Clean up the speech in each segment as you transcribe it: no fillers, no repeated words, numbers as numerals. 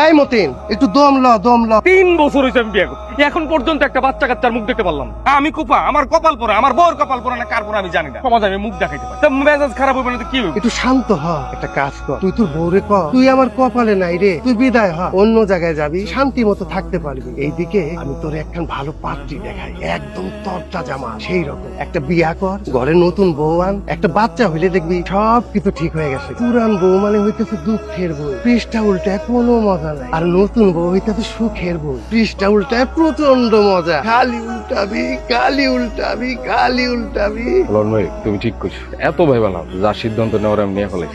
এই মতিন, একটু দম ল। 3 বছর হয়েছে আমি বিয়ে করছি, এখন পর্যন্ত একটা বাচ্চা কাচ্চার মুখ দেখতে পারলাম না। আমি কুপা, আমার কপাল পরে, আমার বউর কপাল পরে না কার পরে আমি জানি না। সমাজে আমি মুখ দেখাইতে পারি, তা মেজাজ খারাপ হবে না তো কি হবে? একটু শান্ত হ। একটা কাজ কর, তুই তোর বউরে ক তুই আমার কপালে নাই রে, তুই বিদায় হ, অন্য জায়গায় যাবি, শান্তি মতো থাকতে পারবি। এইদিকে আমি তোর একখান ভালো পাত্রী দেখাই, একদম তরটা জামা সেই রকম। একটা বিয়া কর, ঘরে নতুন বউ আন, একটা বাচ্চা হইলে দেখবি সব কিছু ঠিক হয়ে গেছে। পুরান বউ মানে হইতেছে দুঃখের বউ, পৃষ্ঠা উল্টায় কোনো মজা নাই। আর নতুন বউ হইতেছে সুখের বউ, পৃষ্ঠা উল্টায় প্রচন্ড মজা। খালি উল্টাবি, খালি উল্টাবি, খালি উল্টাবি। লন ভাই, তুমি ঠিক কইছো, এত ভাইবা না, যা সিদ্ধান্ত নেওয়ার আমি নিয়ে ফেলাই।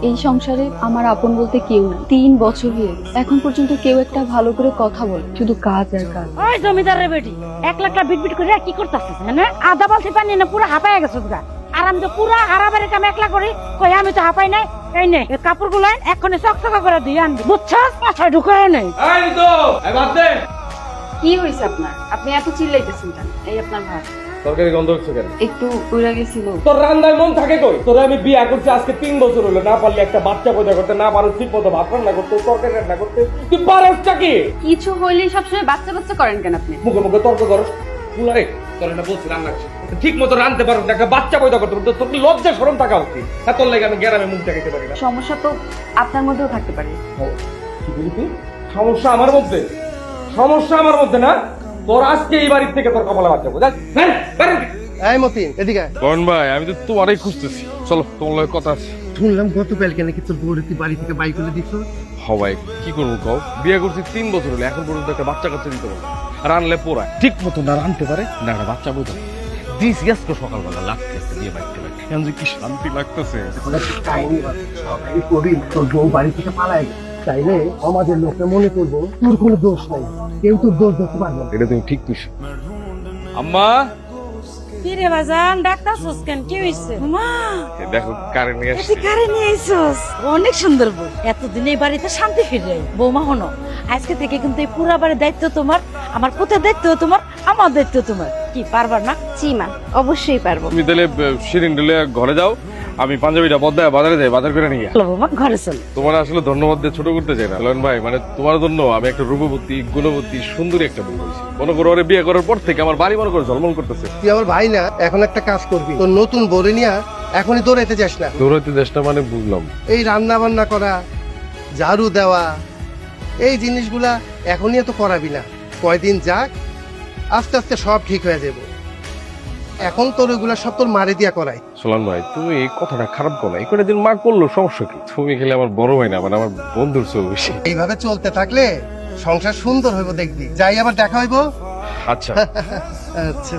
এই সংসারে আমার আপন বলতে কেউ না। 3 বছর হয়ে গেছে, এখন পর্যন্ত কেউ একটা ভালো করে কথা বলে, শুধু কাজ আর কাজ। ওই জমিদারের বেটি এক লাখ বিট করে কি করতেছিস? না আধা বালতি পানি না পুরো হাঁপায় গেছে পুরা। আর আমি তো পুরা হারাবারের কাম একলা করি, কই আমি তো হাঁপাই নাই। এই নে কাপড় গুলো এক্ষণে চকচকা করে দিয়ে আনবি, বুঝছস? পাছায় ঢুকায় নেই। এই তো এই বাদ দে। কি হয়েছে আপনার? আপনি এত চিল্লাইতেছেন কেন? এই আপনার ভাই তরকারি গন্ধ হচ্ছে কেন? একটু উড়া গেছিল। তোর রান্নায় মন থাকে কই? তোরে আমি বিয়া করছি আজকে 3 বছর হলো, না পারলে একটা বাচ্চা পয়দা করতে, না পারো ঠিক মতো ভাত রান্না করতে, তরকারি রান্না করতে, তুই পারছটা কি? কিছু হইলেই সবসময় বাচ্চা বাচ্চা করেন কেন আপনি? মুখে মুখে তর্ক করস। বুলাই তোর না বলছি রান্না ঠিক মতো রাঁধতে পারো না, একটা বাচ্চা পয়দা করতে পারো, তোর কি লজ্জা শরম থাকা উচিত। হ্যাঁ, তোর লাগে আমি গ্রামে মুখ দেখাইতে পারি না। সমস্যা তো আপনার মধ্যেও থাকতে পারে। কি বলি তুই? সমস্যা আমার মধ্যে? সমস্যা আমার মধ্যে না, তোর আজকে এই বাড়ির থেকে তোর কপালে বাচ্চা বোঝা। এই মতিন, এদিকে আয়। কন ভাই, আমি তো তোমারই খুঁজতেছি, চলো তোমার লগে কথা আছে। শুনলাম গতকালকে নাকি তোর বউরে তুই বাড়ি থেকে বাই করে দিছ। ভাই কি করবো কও, বিয়ে করছি 3 বছর হলো, এখন পর্যন্ত একটা বাচ্চা কাচ্চা দিতে পারবো না। রানলে পোড়ায়, ঠিক মতো না রানতে পারে, না একটা বাচ্চা বইতে পারে। দিস আজকে সকালবেলা লাগতেছে দিয়ে বাড়িতে বাড়ি, এখন যে কি শান্তি লাগতেছে। তোর বউ বাড়ি থেকে পালায় গেছে, তাইলে আমাদের লোকে মনে করবো তোর কোনো দোষ নাই, কেউ তোর দোষ ধরতে পারবে না। এটা তুমি ঠিক কইছো। আম্মা কি রে বাজান, ডাক্তার কেন? কি হয়েছে? মা এই দেখো কারে নিয়ে আসছি। কারে নিয়ে আইসস? অনেক সুন্দর বউ, এতদিন এই বাড়িতে শান্তি ফিরে। বৌমা হনো, আজকে থেকে কিন্তু এই পুরা বাড়ির দায়িত্ব তোমার, আমার পুতের দায়িত্ব তোমার, আমার দায়িত্ব তোমার। কি পারবার না? জি মা, অবশ্যই পারবো। তুমি তাহলে শিরিন ঢেলে ঘরে যাও, আমি পাঞ্জাবিটা বদলায় বাজারে যাই, বাজার করে নিয়ে। চলো বৌমা, ঘরে চলো। তোমার আসলে ধন্যবাদ দিয়ে ছোট করতে চাই না লয়ন ভাই, মানে তোমার জন্য আমি একটা রূপবতী গুণবতী সুন্দরী একটা বউ হয়েছি। মনে করো ওরে বিয়ে করার পর থেকে আমার বাড়ি মনে করে ঝলমল করতেছে। তুই আমার ভাই না, এখন একটা কাজ করবি, তোর নতুন বউরে নিয়ে এখনই দৌড়াইতে যাস না। দৌড়াইতে দেশটা মানে বুঝলাম। এই রান্না বান্না করা, ঝাড়ু দেওয়া, এই জিনিসগুলা এখনই তো করাবি না। কয়দিন যাক, আস্তে আস্তে সব ঠিক হয়ে যাবে। এখন তোর ওইগুলা সব তোর মারে দিয়া করাই। সোলান ভাই, তুমি এই কথাটা খারাপ করো না, এই কটা দিন মা করলো সমস্যা কি? তুমি খেলে আমার বড় ভাই না, মানে আমার বন্ধুর চেয়েও বেশি। এইভাবে চলতে থাকলে সংসার সুন্দর হইব, দেখবি। যাই আবার দেখা হইব। আচ্ছা আচ্ছা।